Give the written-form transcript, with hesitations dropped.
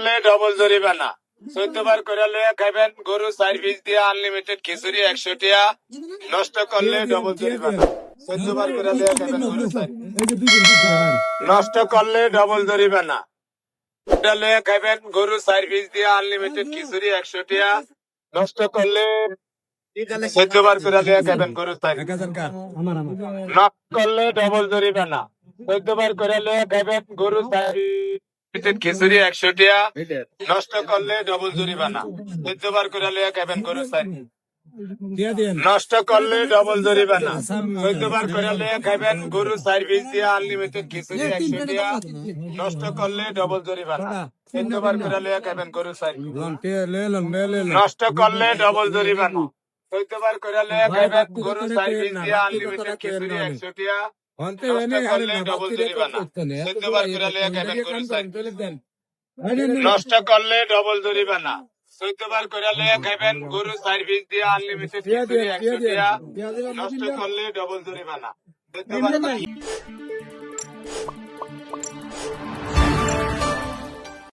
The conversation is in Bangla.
করলে ডবল জরিমানা। 14 বার করে লয়ে খাবেন গরু 4 পিস দিয়ে আনলিমিটেড খিচুড়ি 100 টাকা। নষ্ট করলে ডবল জরিমানা। 14 বার করে লয়ে খাবেন গরু 4 নষ্ট করলে ডবল জরিমানা। এটা লয়ে খাবেন গরু 4 পিস দিয়ে আনলিমিটেড খিচুড়ি 100 টাকা। নষ্ট করলে 14 বার করে লয়ে খাবেন গরু 4 নষ্ট করলে ডবল জরিমানা। 14 বার করে লয়ে খাবেন গরু 4 খিচুড়ি 100 টাকা। নষ্ট করলে ডবল জরিমানা। 14 বার করে লয়ে খাবেন গরু 4 নষ্ট করলে ডবল জরিমানা। 14 বার করে লয়ে খাবেন গরু 4 পিস দিয়ে আনলিমিটেড খিচুড়ি 100 টাকা। নষ্ট করলে ডবল জরিমানা। 14 বার করে লয়ে খাবেন গরু 4 নষ্ট করলে ডবল জরিমানা। 14 বার করে লয়ে খাবেন গরু 4 পিস দিয়ে আনলিমিটেড খিচুড়ি 100 টাকা। নষ্ট করলে ডবল জরিমানা। 14 বার করে লয়ে খাবেন গরু 4 নষ্ট করলে ডবল জরিমানা। 14 বার করে লয়ে খাবেন গরু 4 পিস দিয়ে আনলিমিটেড খিচুড়ি 100 টাকা। নষ্ট করলে ডবল জরিমানা। 14 বার